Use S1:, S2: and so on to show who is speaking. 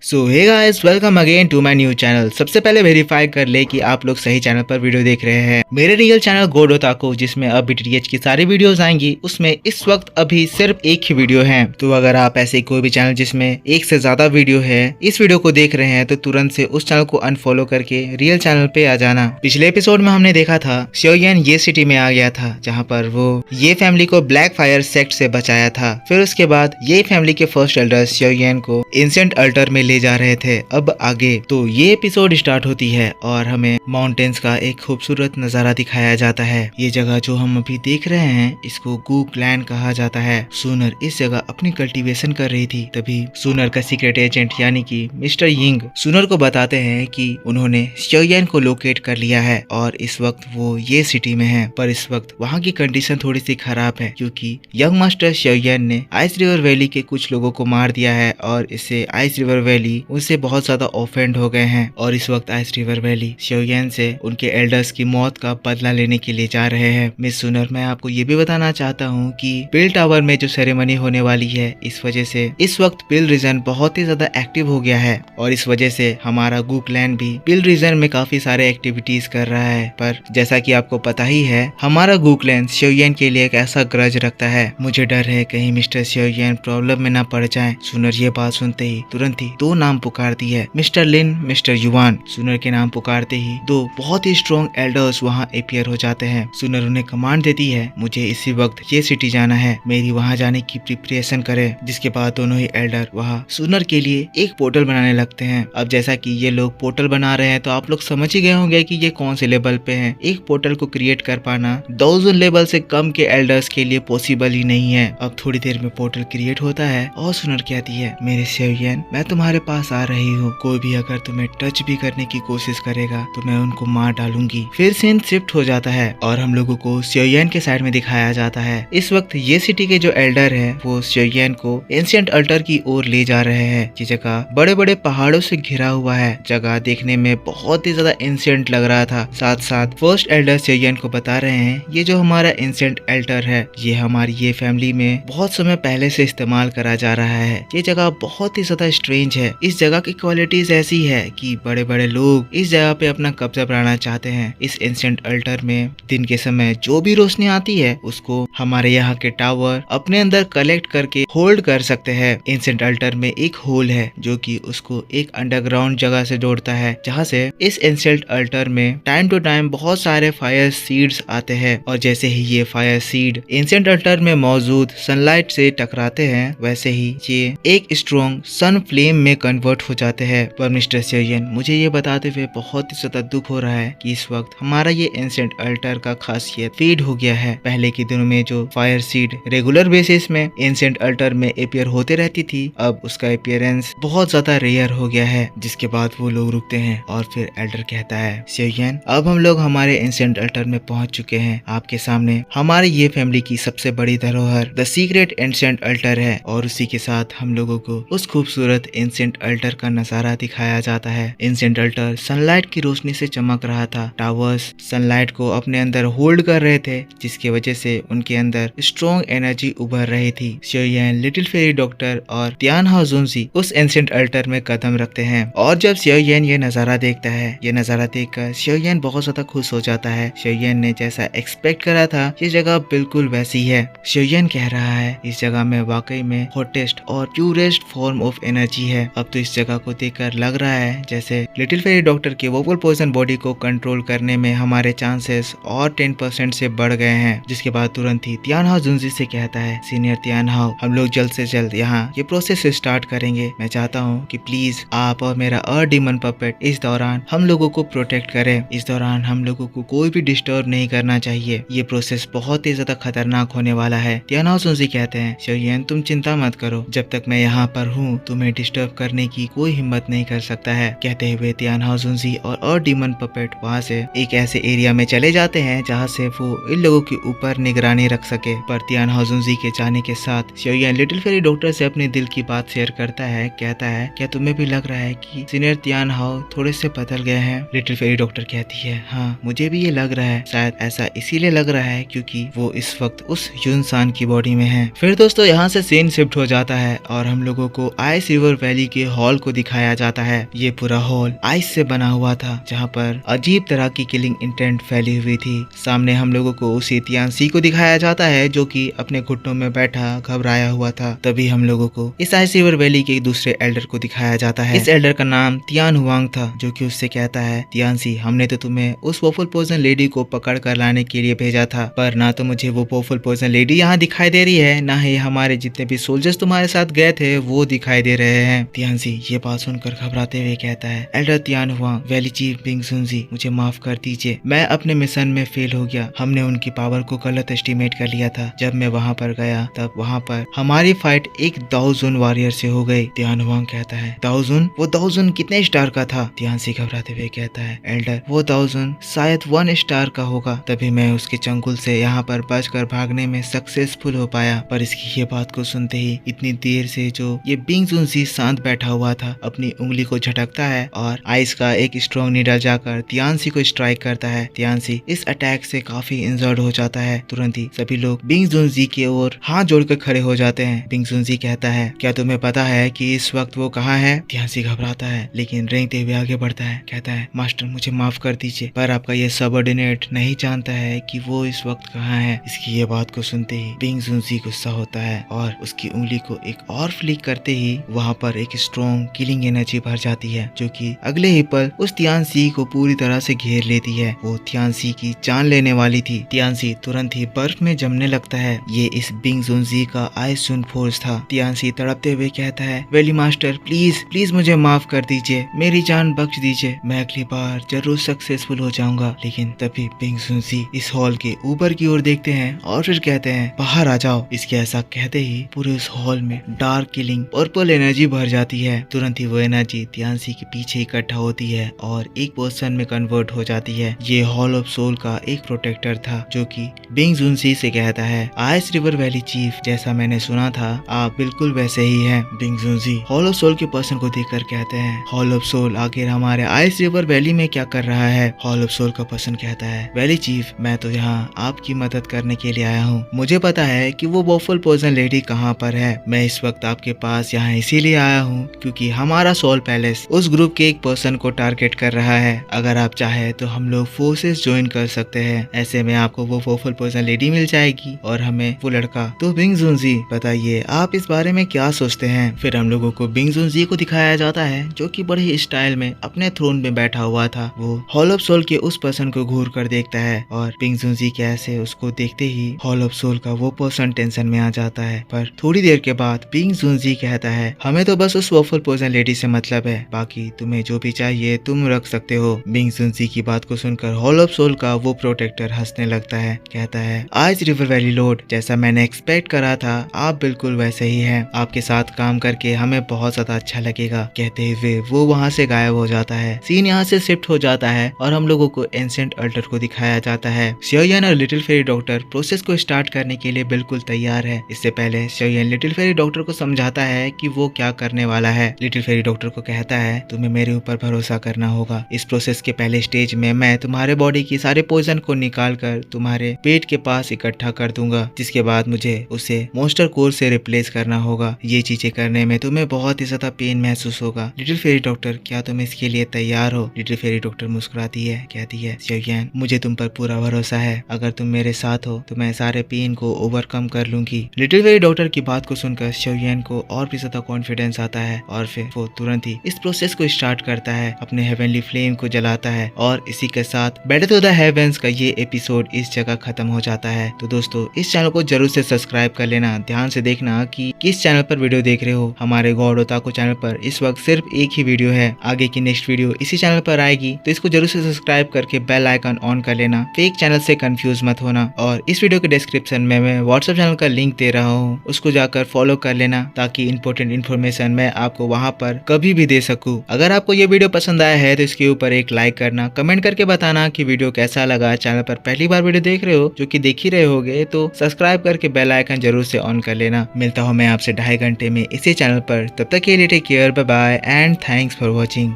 S1: So hey guys, welcome again to my new channel. सबसे पहले verify कर ले कि आप लोग सही चैनल पर वीडियो देख रहे हैं। मेरे रियल चैनल गोड ओताकू, जिसमें अब बीटीएच की सारी वीडियोस आएंगी, उसमें इस वक्त अभी सिर्फ एक ही वीडियो है। तो अगर आप ऐसे कोई भी चैनल जिसमें एक से ज्यादा वीडियो है इस वीडियो को देख रहे हैं तो तुरंत से उस चैनल को अनफॉलो करके रियल चैनल पे आ जाना। पिछले एपिसोड में हमने देखा था शियोयन ये सिटी में आ गया था जहाँ पर वो ये फैमिली को ब्लैक फायर सेक्ट से बचाया था। फिर उसके बाद ये फैमिली के फर्स्ट एल्डर शियोयन को एंशिएंट अल्टर में ले जा रहे थे। अब आगे तो ये एपिसोड स्टार्ट होती है और हमें माउंटेन्स का एक खूबसूरत नजारा दिखाया जाता है। ये जगह जो हम अभी देख रहे हैं इसको गूक लैंड कहा जाता है। सूनर इस जगह अपनी कल्टीवेशन कर रही थी, तभी सूनर का सीक्रेट एजेंट यानी कि मिस्टर यिंग सूनर को बताते हैं कि उन्होंने शियोयन को लोकेट कर लिया है और इस वक्त वो ये सिटी में है। पर इस वक्त वहाँ की कंडीशन थोड़ी सी खराब है क्योंकि यंग मास्टर शियोयन ने आइस रिवर वैली के कुछ लोगों को मार दिया है और इससे आइस रिवर वैली उनसे बहुत ज्यादा ऑफेंड हो गए हैं। और इस वक्त आइस रिवर वैली शियोयन से उनके एल्डर्स की मौत का बदला लेने के लिए जा रहे हैं। मिस सूनर, मैं आपको ये भी बताना चाहता हूँ कि पिल टावर में जो सेरेमनी होने वाली है इस वजह से इस वक्त पिल रीजन बहुत ही ज्यादा एक्टिव हो गया है और इस वजह से हमारा गूकलैंड भी पिल रीजन में काफी सारे एक्टिविटीज कर रहा है। पर जैसा कि आपको पता ही है हमारा गूकलैंड शियोयन के लिए एक ऐसा ग्रज रखता है। मुझे डर है कहीं मिस्टर शियोयन प्रॉब्लम में ना पड़ जाए। सूनर ये बात सुनते ही तुरंत ही दो नाम पुकारती है, मिस्टर लिन, मिस्टर युवान। सूनर के नाम पुकारते ही दो बहुत ही स्ट्रॉन्ग एल्डर्स वहाँ अपियर हो जाते हैं। सूनर उन्हें कमांड देती है मुझे इसी वक्त ये सिटी जाना है, मेरी वहाँ जाने की प्रिपरेशन करे। जिसके बाद दोनों ही एल्डर वहाँ सूनर के लिए एक पोर्टल बनाने लगते हैं। अब जैसा कि ये लोग पोर्टल बना रहे हैं तो आप लोग समझ ही गए होंगे कि ये कौन से लेवल पे हैं। एक पोर्टल को क्रिएट कर पाना 1000 लेवल से कम के एल्डर्स के लिए पॉसिबल ही नहीं है। अब थोड़ी देर में पोर्टल क्रिएट होता है और सूनर कहती है मेरे शियोयन, मैं तुम्हारे पास आ रही हूँ, कोई भी अगर तुम्हें टच भी करने की कोशिश करेगा तो मैं उनको मार डालूंगी। फिर सीन शिफ्ट हो जाता है और हम लोगों को शियोयन के साइड में दिखाया जाता है। इस वक्त ये सिटी के जो एल्डर है वो शियोयन को एंशिएंट अल्टर की ओर ले जा रहे हैं। ये जगह बड़े बड़े पहाड़ों से घिरा हुआ है। जगह देखने में बहुत ही ज्यादा एंशिएंट लग रहा था। साथ साथ फर्स्ट एल्डर शियोयन को बता रहे हैं ये जो हमारा एंशिएंट अल्टर है ये हमारी ये फैमिली में बहुत समय पहले से इस्तेमाल करा जा रहा है। ये जगह बहुत ही ज्यादा स्ट्रेंज है। इस जगह की क्वालिटीज ऐसी है कि बड़े बड़े लोग इस जगह पे अपना कब्जा बनाना चाहते हैं। इस एंशिएंट अल्टर में दिन के समय जो भी रोशनी आती है उसको हमारे यहाँ के टावर अपने अंदर कलेक्ट करके होल्ड कर सकते हैं। एंशिएंट अल्टर में एक होल है जो कि उसको एक अंडरग्राउंड जगह से जोड़ता है जहाँ से इस एंशिएंट अल्टर में टाइम टू टाइम बहुत सारे फायर सीड्स आते हैं और जैसे ही ये फायर सीड एंशिएंट अल्टर में मौजूद सनलाइट से टकराते हैं वैसे ही ये एक स्ट्रॉन्ग सन फ्लेम में कन्वर्ट हो जाते हैं। पर मिस्टर शियोयन, मुझे ये बताते हुए बहुत ही ज्यादा दुख हो रहा है कि इस वक्त हमारा ये एंशिएंट अल्टर का खासियत फेड हो गया है। पहले के दिनों में जो फायर सीड रेगुलर बेसिस में एंशिएंट अल्टर में अपियर होते रहती थी अब उसका अपीयरेंस बहुत ज्यादा रेयर हो गया है। जिसके बाद वो लोग रुकते हैं और फिर एल्डर कहता है शियोयन, अब हम लोग हमारे एंशिएंट अल्टर में पहुंच चुके हैं। आपके सामने हमारे ये फैमिली की सबसे बड़ी धरोहर द सीक्रेट एंशिएंट अल्टर है और उसी के साथ हम लोगों को उस खूबसूरत एंशिएंट अल्टर का नजारा दिखाया जाता है। एंशिएंट अल्टर सनलाइट की रोशनी से चमक रहा था। टावर्स सनलाइट को अपने अंदर होल्ड कर रहे थे जिसकी वजह से उनके अंदर स्ट्रॉन्ग एनर्जी उभर रही थी। शियोयन, लिटिल फेरी डॉक्टर और तियानहाओ जुनजी उस एंशिएंट अल्टर में कदम रखते हैं और जब शियोयन ये नजारा देखता है ये नजारा देखकर शियोयन बहुत ज्यादा खुश हो जाता है। शियोयन ने जैसा एक्सपेक्ट करा था ये जगह बिल्कुल वैसी है। शियोयन कह रहा है इस जगह में वाकई में हॉटेस्ट और प्यूरेस्ट फॉर्म ऑफ एनर्जी है। अब तो इस जगह को देखकर लग रहा है जैसे लिटिल फेरी डॉक्टर के वोकल पॉइजन बॉडी को कंट्रोल करने में हमारे चांसेस और 10% से बढ़ गए हैं। जिसके बाद तुरंत ही तियानहाओ जुनजी से कहता है सीनियर तियानहाओ, हम लोग जल्द से जल्द यहाँ ये प्रोसेस स्टार्ट करेंगे। मैं चाहता हूँ कि प्लीज आप और मेरा डीमन पपेट इस दौरान हम लोगों को प्रोटेक्ट करें। इस दौरान हम लोगों को कोई भी डिस्टर्ब नहीं करना चाहिए। ये प्रोसेस बहुत ही ज्यादा खतरनाक होने वाला है। तियानहाओ जुनजी कहते हैं शियोयन, तुम चिंता मत करो, जब तक मैं यहाँ पर हूँ तुम्हें डिस्टर्ब करने की कोई हिम्मत नहीं कर सकता है। कहते हुए तियानहाओ जुनजी और डीमन पपेट वहाँ से एक ऐसे एरिया में चले जाते हैं जहाँ से वो इन लोगों के ऊपर निगरानी रख सके। पर तियानहाओ जुनजी के जाने के साथ शियोयन लिटिल फेरी डॉक्टर से अपने दिल की बात शेयर करता है। कहता है क्या तुम्हें भी लग रहा है कि सीनियर तियानहाओ थोड़े से बदल गए हैं? लिटिल फेरी डॉक्टर कहती है हाँ, मुझे भी ये लग रहा है। शायद ऐसा इसीलिए लग रहा है क्योंकि वो इस वक्त उस युनसान की बॉडी में है। फिर दोस्तों यहाँ से सीन शिफ्ट हो जाता है और हम लोगों को आइस रिवर वैली के के हॉल को दिखाया जाता है। ये पूरा हॉल आइस से बना हुआ था जहाँ पर अजीब तरह की किलिंग इंटेंट फैली हुई थी। सामने हम लोगों को उसी तियानसी को दिखाया जाता है जो कि अपने घुटनों में बैठा घबराया हुआ था। तभी हम लोगों को इस आइस रिवर वैली के दूसरे एल्डर को दिखाया जाता है। इस एल्डर का नाम तियान हुआंग था जो कि उससे कहता है, तियानसी हमने तो तुम्हें उस वोफुल पोइजन लेडी को पकड़ कर लाने के लिए भेजा था, पर ना तो मुझे वो वोफुल पोइजन लेडी यहाँ दिखाई दे रही है, ना ही हमारे जितने भी सोल्जर्स तुम्हारे साथ गए थे वो दिखाई दे रहे हैं। तियानसी ये बात सुनकर घबराते हुए कहता है, elder Tian Huang, valley chief Bing Sunji, मुझे माफ कर दीजिए, मैं अपने मिशन में फेल हो गया। हमने उनकी पावर को गलत एस्टिमेट कर लिया था। जब मैं वहाँ पर गया तब वहाँ पर हमारी फाइट एक दाओजुन वॉरियर से हो गई। तियान हुआंग कहता है, दाओजुन? वो दाओजुन कितने स्टार का था? तियानसी घबराते हुए कहता है, एल्डर वो दाओजुन शायद 1 स्टार का होगा। तभी मैं उसके चंगुल से यहाँ पर बचकर भागने में सक्सेसफुल हो पाया। पर इसकी ये बात को सुनते ही इतनी देर से जो ये बिंग जुनसी शांत बैठा हुआ था अपनी उंगली को झटकता है और आइस का एक स्ट्रॉन्ग नीडल जाकर तियानसी को स्ट्राइक करता है। तियानसी इस अटैक से काफी इंजर्ड हो जाता है। तुरंत ही सभी लोग बिंग जुनजी की ओर हाथ जोड़कर खड़े हो जाते हैं। बिंग जुनजी कहता है, क्या तुम्हें पता है कि इस वक्त वो कहाँ है? तियानसी घबराता है लेकिन रेंगते हुए आगे बढ़ता है। कहता है, मास्टर मुझे माफ कर दीजिए, पर आपका ये सबऑर्डिनेट नहीं जानता है कि वो इस वक्त कहाँ है। इसकी ये बात को सुनते ही बिंग जुनजी गुस्सा होता है और उसकी उंगली को एक और फ्लिक करते ही वहाँ पर एक स्ट्रॉन्ग किलिंग एनर्जी भर जाती है जो कि अगले ही पल उस तियानसी को पूरी तरह से घेर लेती है। वो तियानसी की जान लेने वाली थी। तियानसी तुरंत ही बर्फ में जमने लगता है। ये इस बिंग जुनजी का आइस सुन फोर्स था। तियानसी तड़पते हुए कहता है, वैली मास्टर प्लीज प्लीज मुझे माफ कर दीजिए, मेरी जान बख्श दीजिए, मैं अगली बार जरूर सक्सेसफुल हो जाऊंगा। लेकिन तभी बिंग जुनजी इस हॉल के ऊपर की ओर देखते हैं और फिर कहते हैं, बाहर आ जाओ। इसके ऐसा कहते ही पूरे उस हॉल में डार्क किलिंग पर्पल एनर्जी भर जाती है। तुरंत ही वो एनर्जी तियानसी के पीछे इकट्ठा होती है और एक पर्सन में कन्वर्ट हो जाती है। ये हॉल ऑफ सोल का एक प्रोटेक्टर था जो कि बिंग जुनसी से कहता है, आइस रिवर वैली चीफ, जैसा मैंने सुना था आप बिल्कुल वैसे ही हैं। बिंग जुनसी हॉल ऑफ सोल के पर्सन को देखकर कहते हैं, हॉल ऑफ सोल आखिर हमारे आइस रिवर वैली में क्या कर रहा है? हॉल ऑफ सोल का पर्सन कहता है, वैली चीफ मैं तो यहाँ आपकी मदद करने के लिए आया हूँ। मुझे पता है कि वो वोफुल पोइजन लेडी कहाँ पर है। मैं इस वक्त आपके पास यहाँ इसीलिए आया हूँ क्योंकि हमारा सोल पैलेस उस ग्रुप के एक पर्सन को टारगेट कर रहा है। अगर आप चाहे तो हम लोग फोर्सेस ज्वाइन कर सकते हैं। ऐसे में आपको वो वोफुल पोइजन लेडी मिल जाएगी और हमें वो लड़का। तो बिंग जुनजी बताइए आप इस बारे में क्या सोचते हैं? फिर हम लोगों को बिंग जुनजी को दिखाया जाता है जो कि बड़े ही स्टाइल में अपने थ्रोन में बैठा हुआ था। वो हॉल ऑफ सोल के उस पर्सन को घूर कर देखता है और बिंग जुनजी कैसे उसको देखते ही हॉल ऑफ सोल का वो पर्सन टेंशन में आ जाता है। पर थोड़ी देर के बाद बिंग जुनजी कहता है, हमें तो बस उस वोफुल पोइजन लेडी से मतलब है, बाकी तुम्हें जो भी चाहिए तुम रख सकते हो। बिंग जुनजी की बात को सुनकर हॉल ऑफ सोल का वो प्रोटेक्टर हंसने लगता है। कहता है, आइस रिवर वैली लॉर्ड, जैसा मैंने एक्सपेक्ट करा था आप बिल्कुल वैसे ही हैं। आपके साथ काम करके हमें बहुत ज्यादा अच्छा लगेगा। कहते हुए वो वहाँ से गायब हो जाता है। सीन यहाँ से शिफ्ट हो जाता है और हम लोगों को एंशिएंट अल्टर को दिखाया जाता है। xiaoyan और लिटिल फेरी डॉक्टर प्रोसेस को स्टार्ट करने के लिए बिल्कुल तैयार है। इससे पहले xiaoyan लिटिल फेरी डॉक्टर को समझाता है कि वो क्या करने वाला है। लिटिल फेरी डॉक्टर को कहता है, तुम्हें मेरे ऊपर भरोसा करना होगा। इस प्रोसेस के पहले स्टेज में मैं तुम्हारे बॉडी की सारे पॉइजन को निकाल कर तुम्हारे पेट के पास इकट्ठा कर दूंगा, जिसके बाद मुझे उसे मॉन्स्टर कोर से रिप्लेस करना होगा। ये चीजें करने में तुम्हें बहुत ही ज्यादा पेन महसूस होगा। लिटिल फेरी डॉक्टर क्या तुम इसके लिए तैयार हो? लिटिल फेरी डॉक्टर मुस्कुराती है, कहती है, xiaoyan मुझे तुम पर पूरा भरोसा है। अगर तुम मेरे साथ हो तो मैं सारे पेन को ओवरकम कर लूंगी। लिटिल फेरी डॉक्टर की बात को सुनकर xiaoyan को और भी ज्यादा कॉन्फिडेंस आता है और फिर वो तुरंत ही इस प्रोसेस को स्टार्ट करता है। अपने हेवनली फ्लेम को जलाता है और इसी के साथ बैटल टू द हेवेंस का ये एपिसोड इस जगह खत्म हो जाता है। तो दोस्तों इस चैनल को जरूर से सब्सक्राइब कर लेना। ध्यान से देखना कि किस चैनल पर वीडियो देख रहे हो। हमारे गॉड ओताकू चैनल पर इस वक्त सिर्फ एक ही वीडियो है। आगे की नेक्स्ट वीडियो इसी चैनल पर आएगी, तो इसको जरूर से सब्सक्राइब करके बेल आइकन ऑन कर लेना। फेक चैनल से कंफ्यूज मत होना। और इस वीडियो के डिस्क्रिप्शन में मैं व्हाट्सएप चैनल का लिंक दे रहा हूँ, उसको जाकर फॉलो कर लेना ताकि इंपॉर्टेंट इन्फॉर्मेशन मैं आपको वहाँ पर कभी भी दे सकूँ। अगर आपको ये वीडियो पसंद आया है तो इसके ऊपर एक लाइक करना, कमेंट करके बताना कि वीडियो कैसा लगा। चैनल पर पहली बार वीडियो देख रहे हो, जो कि देख ही रहे होगे, तो सब्सक्राइब करके बेल आइकन जरूर से ऑन कर लेना। मिलता हूँ मैं आपसे 2.5 घंटे में इसी चैनल पर। तब तक के लिए take care, bye bye and thanks for watching.